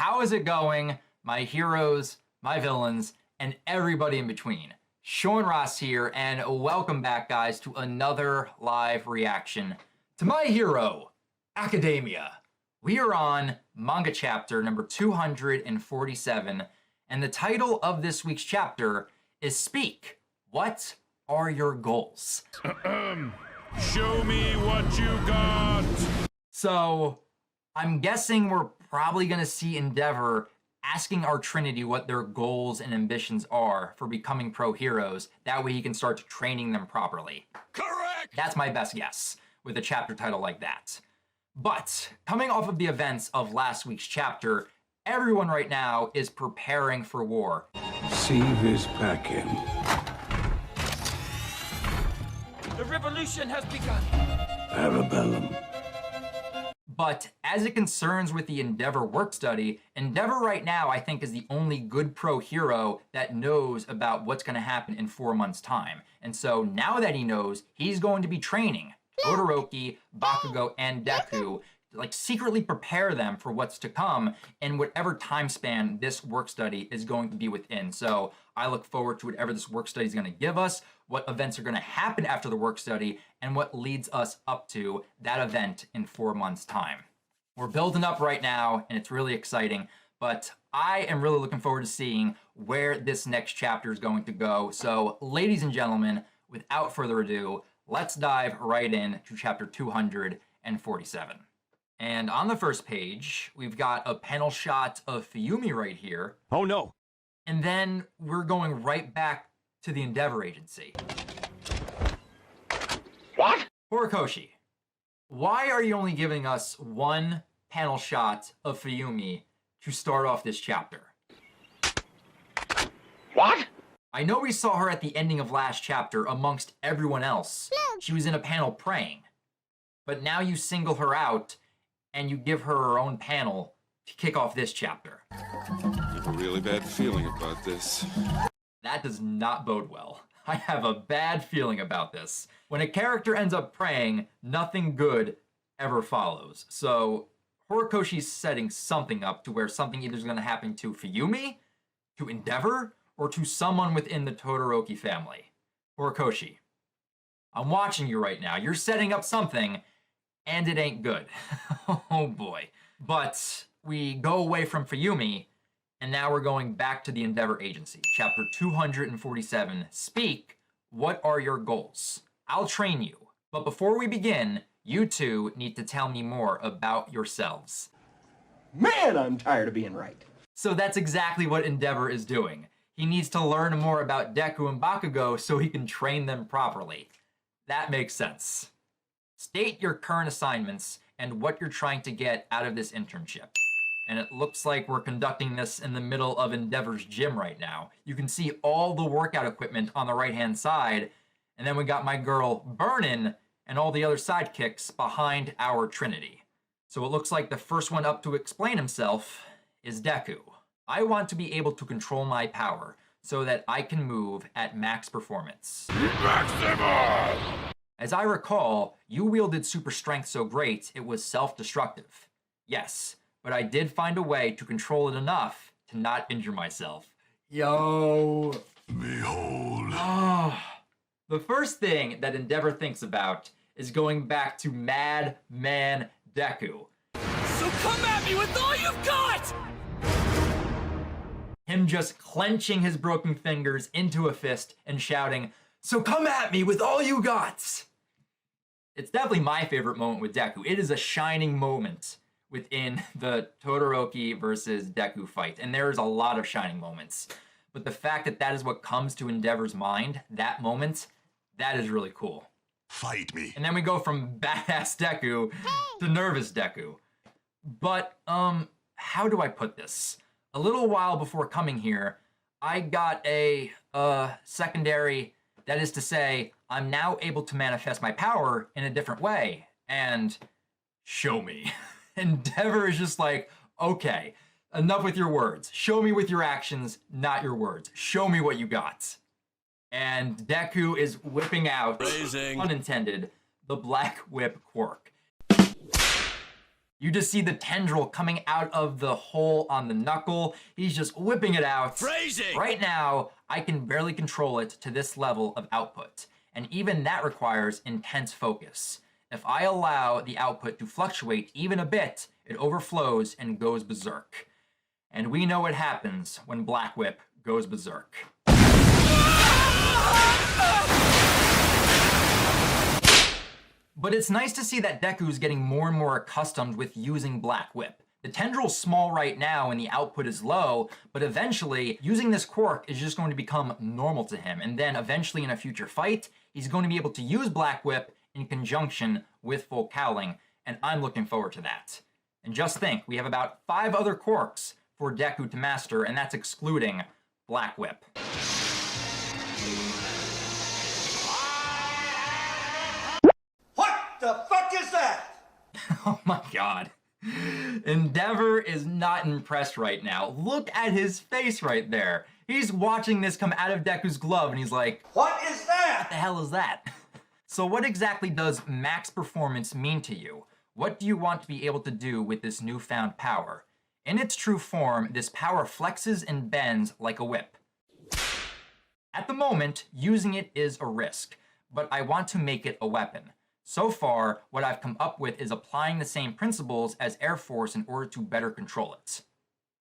How is it going, my heroes, my villains, and everybody in between? Sean Ross here, and welcome back, guys, to another live reaction to My Hero Academia. We are on manga chapter number 247, and the title of this week's chapter is Speak. What are your goals? Show me what you got! So, I'm guessing we're probably going to see Endeavor asking our Trinity what their goals and ambitions are for becoming pro heroes. That way he can start training them properly. Correct! That's my best guess with a chapter title like that. But coming off of the events of last week's chapter, everyone right now is preparing for war. See this pack in. The revolution has begun. Parabellum. But as it concerns with the Endeavor work study, Endeavor right now I think is the only good pro hero that knows about what's going to happen in 4 months' time. And so now that he knows, he's going to be training Todoroki, Bakugo, and Deku to like secretly prepare them for what's to come in whatever time span this work study is going to be within. So I look forward to whatever this work study is going to give us, what events are going to happen after the work study, and what leads us up to that event in 4 months' time. We're building up right now, and it's really exciting, but I am really looking forward to seeing where this next chapter is going to go. So, ladies and gentlemen, without further ado, let's dive right in to chapter 247. And on the first page, we've got a panel shot of Fuyumi right here. Oh no! And then we're going right back to the Endeavor Agency. What? Horikoshi, why are you only giving us one panel shot of Fuyumi to start off this chapter? What? I know we saw her at the ending of last chapter amongst everyone else. She was in a panel praying. But now you single her out and you give her own panel to kick off this chapter. I have a really bad feeling about this. That does not bode well. I have a bad feeling about this. When a character ends up praying, nothing good ever follows. So Horikoshi's setting something up to where something either is going to happen to Fuyumi, to Endeavor, or to someone within the Todoroki family. Horikoshi, I'm watching you right now. You're setting up something, and it ain't good. Oh boy. But we go away from Fuyumi, and now we're going back to the Endeavor Agency. Chapter 247, Speak, what are your goals? I'll train you. But before we begin, you two need to tell me more about yourselves. Man, I'm tired of being right. So that's exactly what Endeavor is doing. He needs to learn more about Deku and Bakugo so he can train them properly. That makes sense. State your current assignments and what you're trying to get out of this internship. And it looks like we're conducting this in the middle of Endeavor's gym right now. You can see all the workout equipment on the right-hand side, and then we got my girl Burnin and all the other sidekicks behind our Trinity. So it looks like the first one up to explain himself is Deku. I want to be able to control my power so that I can move at max performance. Maximum! As I recall, you wielded super strength so great it was self-destructive. Yes, but I did find a way to control it enough to not injure myself. Yo. Behold. Oh. The first thing that Endeavor thinks about is going back to Madman Deku. So come at me with all you've got! Him just clenching his broken fingers into a fist and shouting, "So come at me with all you got!" It's definitely my favorite moment with Deku. It is a shining moment within the Todoroki versus Deku fight. And there's a lot of shining moments. But the fact that that is what comes to Endeavor's mind, that moment, that is really cool. Fight me. And then we go from badass Deku to nervous Deku. But, how do I put this? A little while before coming here, I got a, secondary, that is to say, I'm now able to manifest my power in a different way. And show me. Endeavor is just like, okay, enough with your words. Show me with your actions, not your words. Show me what you got. And Deku is whipping out, unintended, the Black Whip quirk. You just see the tendril coming out of the hole on the knuckle. He's just whipping it out. Phrasing! Right now, I can barely control it to this level of output. And even that requires intense focus. If I allow the output to fluctuate even a bit, it overflows and goes berserk. And we know what happens when Black Whip goes berserk. But it's nice to see that Deku's getting more and more accustomed with using Black Whip. The tendril's small right now and the output is low, but eventually using this quirk is just going to become normal to him. And then eventually in a future fight, he's going to be able to use Black Whip in conjunction with full cowling, and I'm looking forward to that. And just think, we have about 5 other quirks for Deku to master, and that's excluding Black Whip. The fuck is that? Oh my god. Endeavor is not impressed right now. Look at his face right there. He's watching this come out of Deku's glove and he's like, What is that? what the hell is that? So what exactly does max performance mean to you? What do you want to be able to do with this newfound power? In its true form, this power flexes and bends like a whip. At the moment, using it is a risk, but I want to make it a weapon. So far, what I've come up with is applying the same principles as Air Force in order to better control it.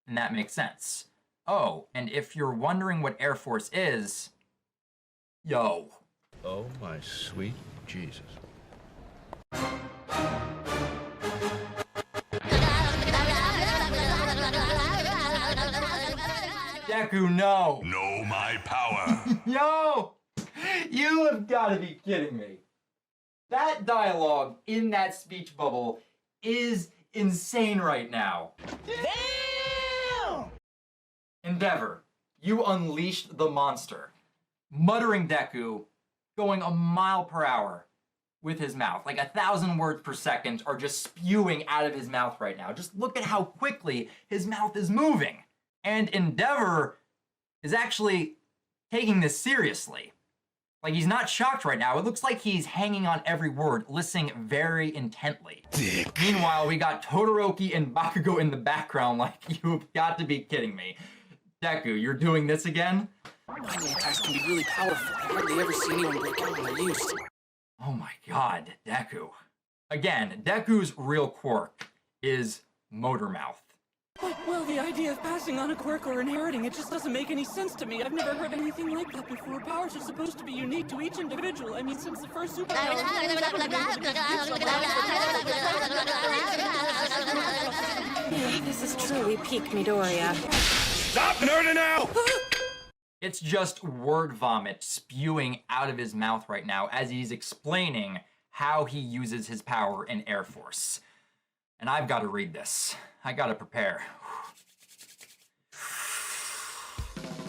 And that makes sense. Oh, and if you're wondering what Air Force is, yo. Oh my sweet Jesus. Deku, no. Know my power. Yo! You have got to be kidding me. That dialogue in that speech bubble is insane right now. Damn! Endeavor, you unleashed the monster. Muttering Deku, going a mile per hour with his mouth. Like 1,000 words per second are just spewing out of his mouth right now. Just look at how quickly his mouth is moving. And Endeavor is actually taking this seriously. Like, he's not shocked right now. It looks like he's hanging on every word, listening very intently. Dick. Meanwhile, we got Todoroki and Bakugo in the background like, you've got to be kidding me. Deku, you're doing this again? Lightning attacks can be really powerful. I hardly ever see anyone break out when they're used. Oh my god, Deku. Again, Deku's real quirk is motor mouth. Well, the idea of passing on a quirk or inheriting it just doesn't make any sense to me. I've never heard anything like that before. Powers are supposed to be unique to each individual. I mean, since the first superpower... This is truly peak Midoriya. Stop nerding out! It's just word vomit spewing out of his mouth right now as he's explaining how he uses his power in Air Force. And I've got to read this. I gotta prepare.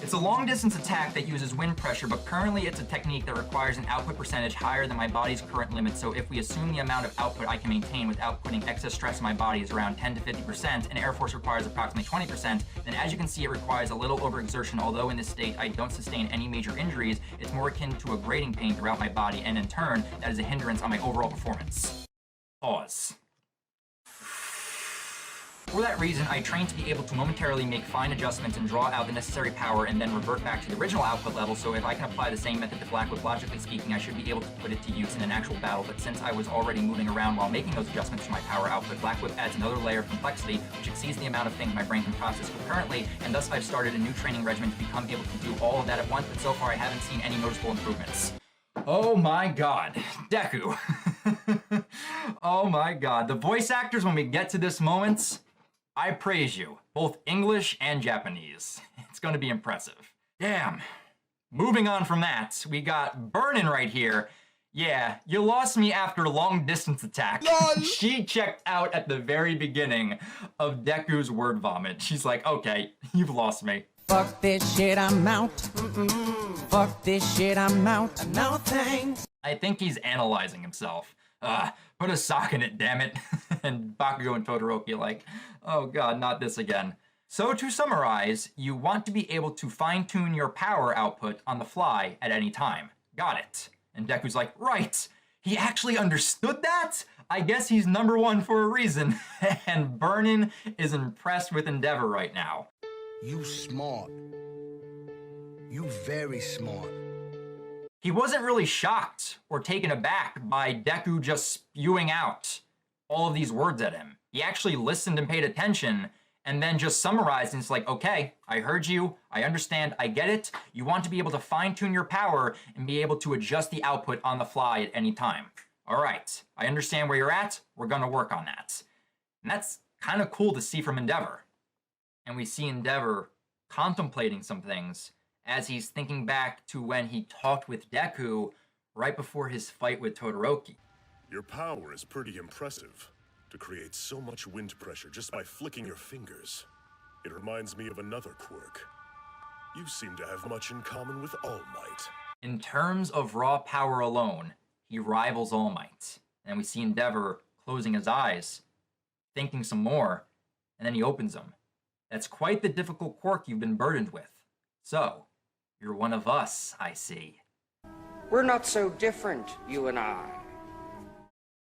It's a long-distance attack that uses wind pressure, but currently it's a technique that requires an output percentage higher than my body's current limit, so if we assume the amount of output I can maintain without putting excess stress on my body is around 10 to 50%, and Air Force requires approximately 20%, then as you can see it requires a little overexertion, although in this state I don't sustain any major injuries, it's more akin to a grating pain throughout my body, and in turn, that is a hindrance on my overall performance. Pause. For that reason, I train to be able to momentarily make fine adjustments and draw out the necessary power and then revert back to the original output level, so if I can apply the same method to Black Whip, logically speaking, I should be able to put it to use in an actual battle, but since I was already moving around while making those adjustments to my power output, Black Whip adds another layer of complexity, which exceeds the amount of things my brain can process concurrently, and thus I've started a new training regimen to become able to do all of that at once, but so far I haven't seen any noticeable improvements. Oh my god, Deku. Oh my god, the voice actors, when we get to this moment, I praise you, both English and Japanese. It's going to be impressive. Damn. Moving on from that, we got Burnin right here. Yeah, you lost me after a long distance attack. She checked out at the very beginning of Deku's word vomit. She's like, okay, you've lost me. Fuck this shit, I'm out. Fuck this shit, I'm out. No thanks. I think he's analyzing himself. Put a sock in it, damn it. And Bakugo and Todoroki like, oh god, not this again. So to summarize, you want to be able to fine-tune your power output on the fly at any time. Got it. And Deku's like, right, he actually understood that? I guess he's number one for a reason, and Burnin is impressed with Endeavor right now. You smart. You very smart. He wasn't really shocked or taken aback by Deku just spewing out all of these words at him. He actually listened and paid attention and then just summarized, and it's like, okay, I heard you, I understand, I get it. You want to be able to fine-tune your power and be able to adjust the output on the fly at any time. All right, I understand where you're at, we're gonna work on that. And that's kind of cool to see from Endeavor. And we see Endeavor contemplating some things as he's thinking back to when he talked with Deku right before his fight with Todoroki. Your power is pretty impressive. To create so much wind pressure just by flicking your fingers. It reminds me of another quirk. You seem to have much in common with All Might. In terms of raw power alone, he rivals All Might. And we see Endeavor closing his eyes, thinking some more, and then he opens them. That's quite the difficult quirk you've been burdened with. So, you're one of us, I see. We're not so different, you and I.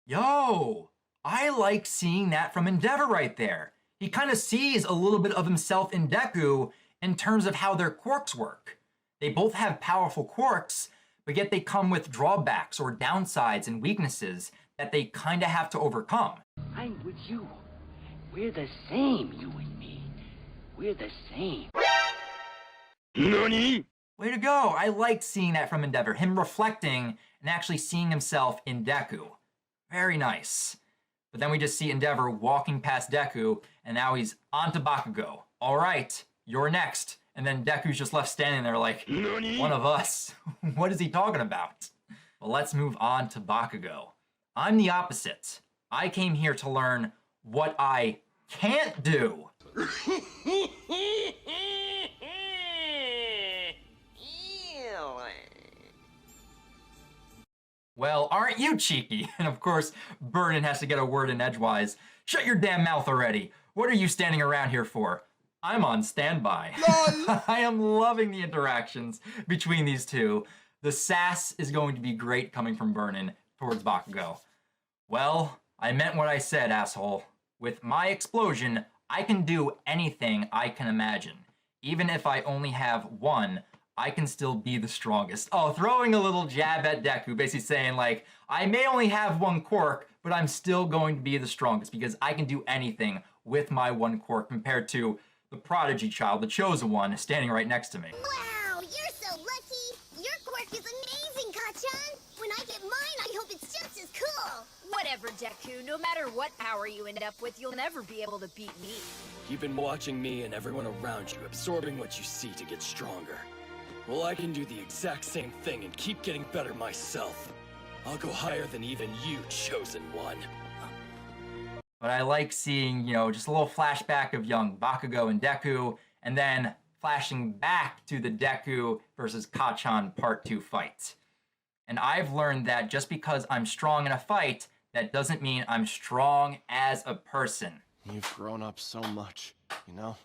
Yo! I like seeing that from Endeavor right there. He kind of sees a little bit of himself in Deku in terms of how their quirks work. They both have powerful quirks, but yet they come with drawbacks or downsides and weaknesses that they kind of have to overcome. I'm with you. We're the same, you and me. We're the same. NANI? Way to go! I like seeing that from Endeavor, him reflecting and actually seeing himself in Deku. Very nice. But then we just see Endeavor walking past Deku, and now he's on to Bakugo. All right, you're next. And then Deku's just left standing there like, NANI? One of us. What is he talking about? Well, let's move on to Bakugo. I'm the opposite. I came here to learn what I can't do. Well, aren't you cheeky? And of course, Burnin has to get a word in edgewise. Shut your damn mouth already. What are you standing around here for? I'm on standby. I am loving the interactions between these two. The sass is going to be great coming from Burnin towards Bakugo. Well, I meant what I said, asshole. With my explosion, I can do anything I can imagine. Even if I only have one, I can still be the strongest. Oh, throwing a little jab at Deku, basically saying like, I may only have one quirk, but I'm still going to be the strongest because I can do anything with my one quirk compared to the prodigy child, the chosen one, standing right next to me. Wow, you're so lucky. Your quirk is amazing, Kachan. When I get mine, I hope it's just as cool. Whatever, Deku. No matter what power you end up with, you'll never be able to beat me. You've been watching me and everyone around you, absorbing what you see to get stronger. Well, I can do the exact same thing and keep getting better myself. I'll go higher than even you, chosen one. But I like seeing, just a little flashback of young Bakugo and Deku, and then flashing back to the Deku versus Kachan Part 2 fight. And I've learned that just because I'm strong in a fight, that doesn't mean I'm strong as a person. You've grown up so much, you know?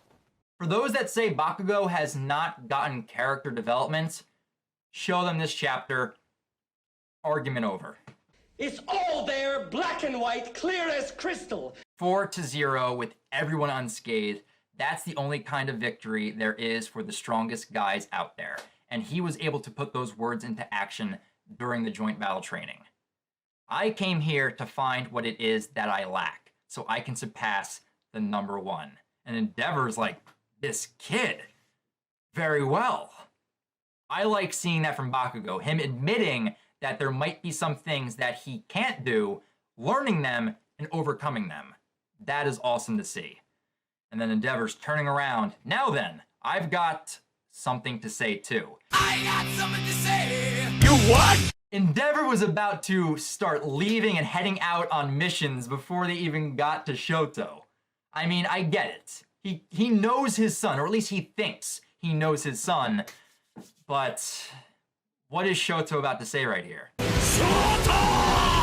For those that say Bakugo has not gotten character development, show them this chapter. Argument over. It's all there, black and white, clear as crystal. 4-0 with everyone unscathed. That's the only kind of victory there is for the strongest guys out there. And he was able to put those words into action during the joint battle training. I came here to find what it is that I lack, so I can surpass the number one. And Endeavor's like, this kid. Very well. I like seeing that from Bakugo, him admitting that there might be some things that he can't do, learning them and overcoming them. That is awesome to see. And then Endeavor's turning around. Now then, I've got something to say too. I got something to say. You what? Endeavor was about to start leaving and heading out on missions before they even got to Shoto. I mean, I get it. He knows his son, or at least he thinks he knows his son. But what is Shoto about to say right here? Shoto!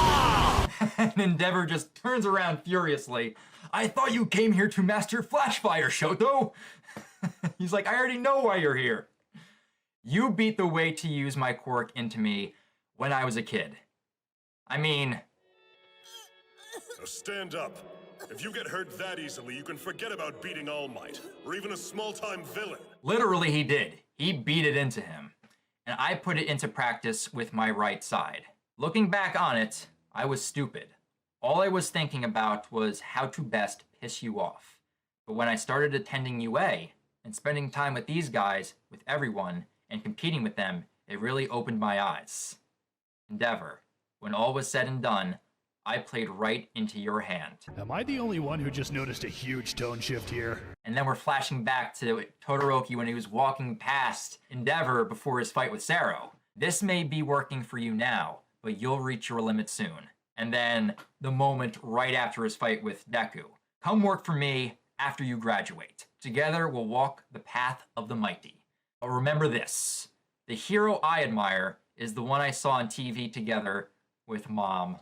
And Endeavor just turns around furiously. I thought you came here to master Flashfire, Shoto. He's like, I already know why you're here. You beat the way to use my quirk into me when I was a kid. I mean, So stand up. If you get hurt that easily, you can forget about beating All Might, or even a small-time villain. Literally, he did. He beat it into him. And I put it into practice with my right side. Looking back on it, I was stupid. All I was thinking about was how to best piss you off. But when I started attending UA and spending time with these guys, with everyone, and competing with them, it really opened my eyes. Endeavor, when all was said and done, I played right into your hand. Am I the only one who just noticed a huge tone shift here? And then we're flashing back to Todoroki when he was walking past Endeavor before his fight with Sero. This may be working for you now, but you'll reach your limit soon. And then the moment right after his fight with Deku. Come work for me after you graduate. Together we'll walk the path of the mighty. But remember this, the hero I admire is the one I saw on TV together with Mom.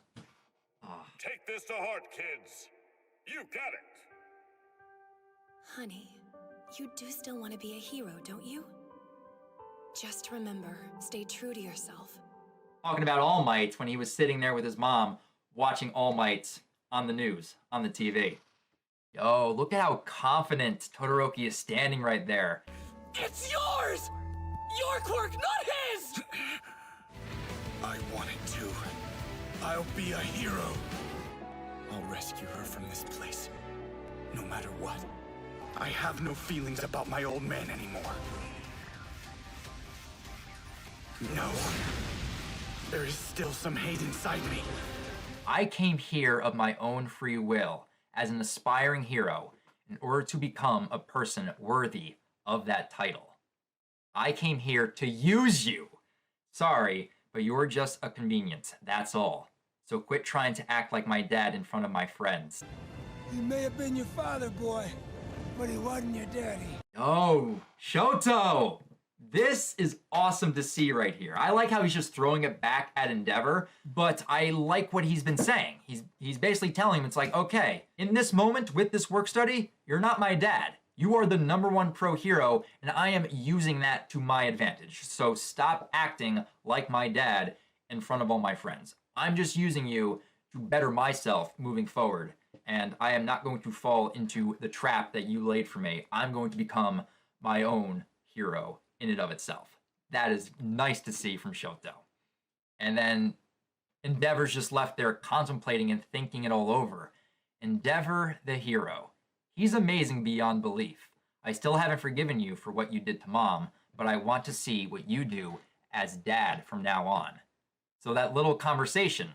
Take this to heart, kids. You got it. Honey, you do still want to be a hero, don't you? Just remember, stay true to yourself. Talking about All Might when he was sitting there with his mom watching All Might on the news, on the TV. Yo, look at how confident Todoroki is standing right there. It's yours! Your quirk, not his! I wanted to. I'll be a hero. I'll rescue her from this place, no matter what. I have no feelings about my old man anymore. No. There is still some hate inside me. I came here of my own free will as an aspiring hero in order to become a person worthy of that title. I came here to use you. Sorry, but you're just a convenience, that's all. So quit trying to act like my dad in front of my friends. He may have been your father, boy, but he wasn't your daddy. Oh, Shoto! This is awesome to see right here. I like how he's just throwing it back at Endeavor, but I like what he's been saying. He's basically telling him, it's like, okay, in this moment with this work study, you're not my dad. You are the #1 pro hero, and I am using that to my advantage. So stop acting like my dad in front of all my friends. I'm just using you to better myself moving forward, and I am not going to fall into the trap that you laid for me. I'm going to become my own hero in and of itself. That is nice to see from Shoto. And then Endeavor's just left there contemplating and thinking it all over. Endeavor the hero. He's amazing beyond belief. I still haven't forgiven you for what you did to Mom, but I want to see what you do as dad from now on. So that little conversation,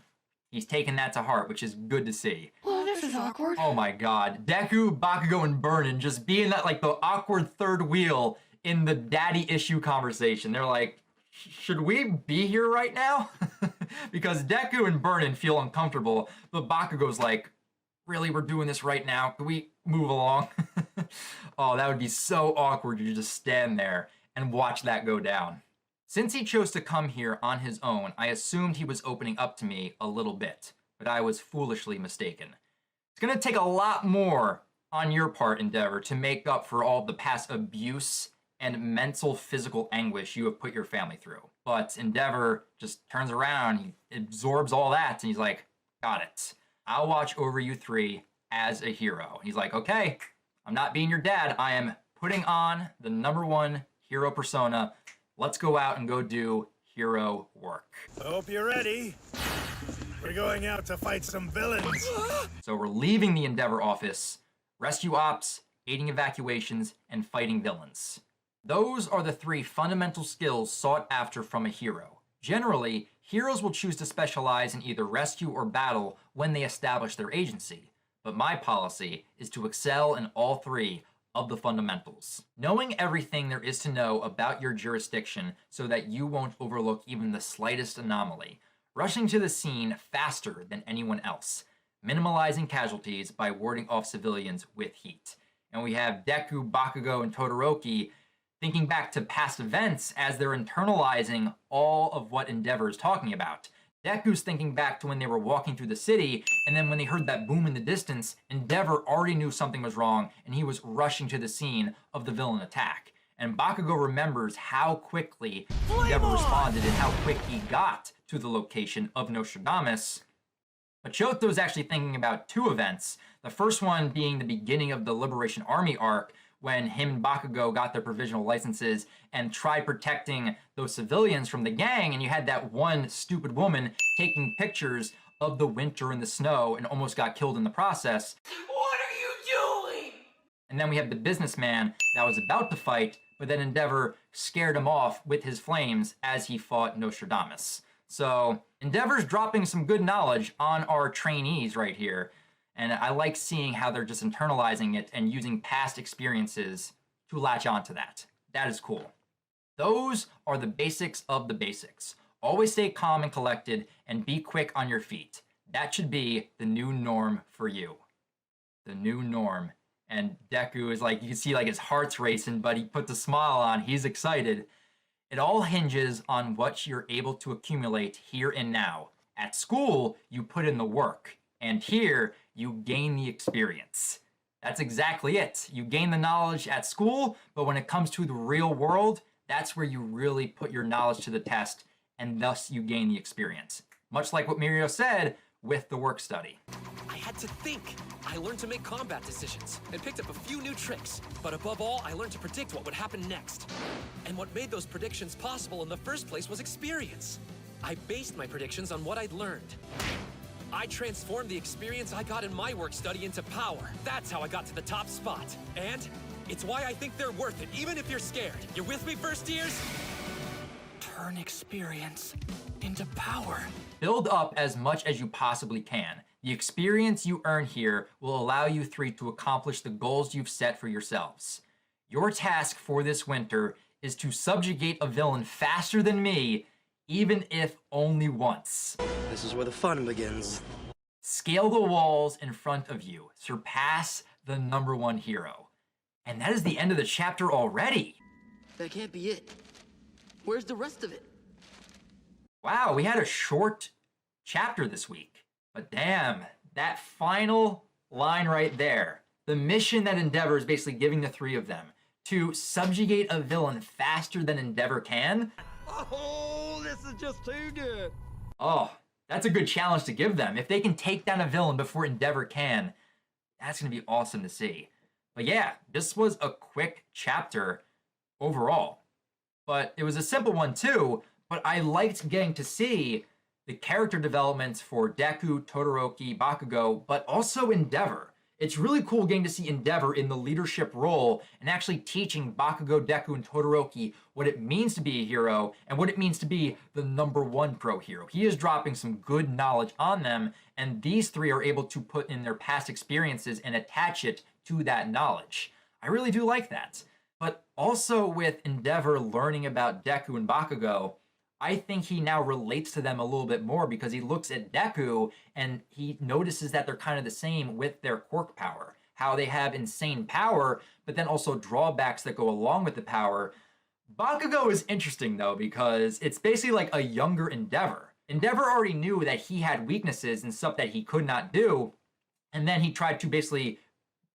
he's taken that to heart, which is good to see. Well, this is awkward. Oh my god. Deku, Bakugo, and Burnin just being that like the awkward third wheel in the daddy issue conversation. They're like, should we be here right now? Because Deku and Burnin feel uncomfortable, but Bakugo's like, really, we're doing this right now? Can we move along? Oh, that would be so awkward to just stand there and watch that go down. Since he chose to come here on his own, I assumed he was opening up to me a little bit, but I was foolishly mistaken. It's gonna take a lot more on your part, Endeavor, to make up for all the past abuse and mental, physical anguish you have put your family through. But Endeavor just turns around, he absorbs all that, and he's like, got it. I'll watch over you three as a hero. He's like, okay, I'm not being your dad. I am putting on the #1 hero persona. Let's go out and go do hero work. I hope you're ready. We're going out to fight some villains. So we're leaving the Endeavor office, rescue ops, aiding evacuations, and fighting villains. Those are the 3 fundamental skills sought after from a hero. Generally, heroes will choose to specialize in either rescue or battle when they establish their agency, but my policy is to excel in all 3 of the fundamentals. Knowing everything there is to know about your jurisdiction so that you won't overlook even the slightest anomaly. Rushing to the scene faster than anyone else. Minimalizing casualties by warding off civilians with heat. And we have Deku, Bakugo, and Todoroki thinking back to past events as they're internalizing all of what Endeavor is talking about. Deku's thinking back to when they were walking through the city, and then when they heard that boom in the distance, Endeavor already knew something was wrong, and he was rushing to the scene of the villain attack. And Bakugo remembers how quickly Endeavor responded and how quick he got to the location of Nostradamus. But Shoto's actually thinking about two events. The first one being the beginning of the Liberation Army arc, when him and Bakugo got their provisional licenses and tried protecting those civilians from the gang, and you had that one stupid woman taking pictures of the winter and the snow and almost got killed in the process. What are you doing? And then we have the businessman that was about to fight, but then Endeavor scared him off with his flames as he fought Nostradamus. So Endeavor's dropping some good knowledge on our trainees right here. And I like seeing how they're just internalizing it and using past experiences to latch onto that. That is cool. Those are the basics of the basics. Always stay calm and collected and be quick on your feet. That should be the new norm for you. The new norm. And Deku is like, you can see like his heart's racing, but he puts a smile on. He's excited. It all hinges on what you're able to accumulate here and now. At school, you put in the work. And here, you gain the experience. That's exactly it. You gain the knowledge at school, but when it comes to the real world, that's where you really put your knowledge to the test, and thus you gain the experience. Much like what Mirio said with the work study. I had to think. I learned to make combat decisions and picked up a few new tricks. But above all, I learned to predict what would happen next. And what made those predictions possible in the first place was experience. I based my predictions on what I'd learned. I transformed the experience I got in my work study into power. That's how I got to the top spot. And it's why I think they're worth it, even if you're scared. You're with me, first years? Turn experience into power. Build up as much as you possibly can. The experience you earn here will allow you three to accomplish the goals you've set for yourselves. Your task for this winter is to subjugate a villain faster than me, even if only once. This is where the fun begins. Scale the walls in front of you. Surpass the #1 hero. And that is the end of the chapter already. That can't be it. Where's the rest of it? Wow, we had a short chapter this week. But damn, that final line right there. The mission that Endeavor is basically giving the three of them to subjugate a villain faster than Endeavor can. Oh, this is just too good. Oh, that's a good challenge to give them. If they can take down a villain before Endeavor can, that's going to be awesome to see. But yeah, this was a quick chapter overall. But it was a simple one too, but I liked getting to see the character developments for Deku, Todoroki, Bakugo, but also Endeavor. It's really cool getting to see Endeavor in the leadership role and actually teaching Bakugo, Deku, and Todoroki what it means to be a hero and what it means to be the #1 pro hero. He is dropping some good knowledge on them, and these three are able to put in their past experiences and attach it to that knowledge. I really do like that. But also with Endeavor learning about Deku and Bakugo, I think he now relates to them a little bit more because he looks at Deku and he notices that they're kind of the same with their quirk power. How they have insane power, but then also drawbacks that go along with the power. Bakugo is interesting though because it's basically like a younger Endeavor. Endeavor already knew that he had weaknesses and stuff that he could not do, and then he tried to basically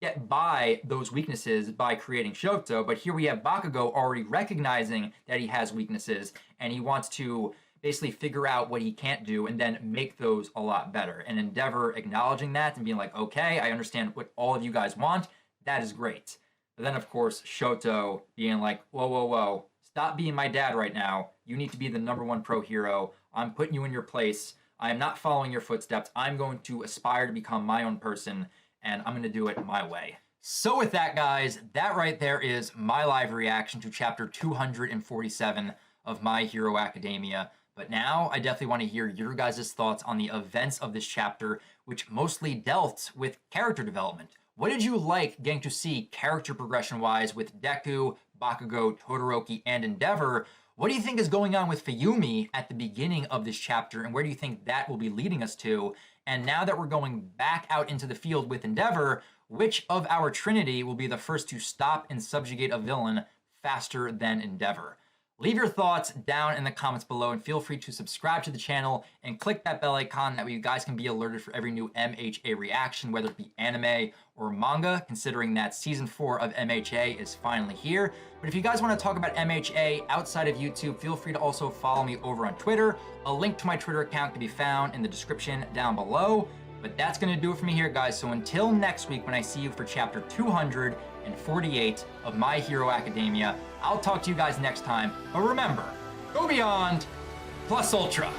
get by those weaknesses by creating Shoto, but here we have Bakugo already recognizing that he has weaknesses, and he wants to basically figure out what he can't do and then make those a lot better. And Endeavor acknowledging that and being like, okay, I understand what all of you guys want, that is great. But then of course, Shoto being like, whoa, whoa, whoa, stop being my dad right now. You need to be the #1 pro hero. I'm putting you in your place. I am not following your footsteps. I'm going to aspire to become my own person, and I'm going to do it my way. So with that, guys, that right there is my live reaction to chapter 247 of My Hero Academia. But now I definitely want to hear your guys' thoughts on the events of this chapter, which mostly dealt with character development. What did you like getting to see character progression-wise with Deku, Bakugo, Todoroki, and Endeavor? What do you think is going on with Fuyumi at the beginning of this chapter, and where do you think that will be leading us to? And now that we're going back out into the field with Endeavor, which of our Trinity will be the first to stop and subjugate a villain faster than Endeavor? Leave your thoughts down in the comments below, and feel free to subscribe to the channel and click that bell icon. That way you guys can be alerted for every new MHA reaction, whether it be anime or manga, considering that season 4 of MHA is finally here. But if you guys want to talk about MHA outside of YouTube, feel free to also follow me over on Twitter. A link to my Twitter account can be found in the description down below. But that's going to do it for me here, guys. So until next week when I see you for chapter 248 of My Hero Academia, I'll talk to you guys next time. But remember, go beyond plus ultra.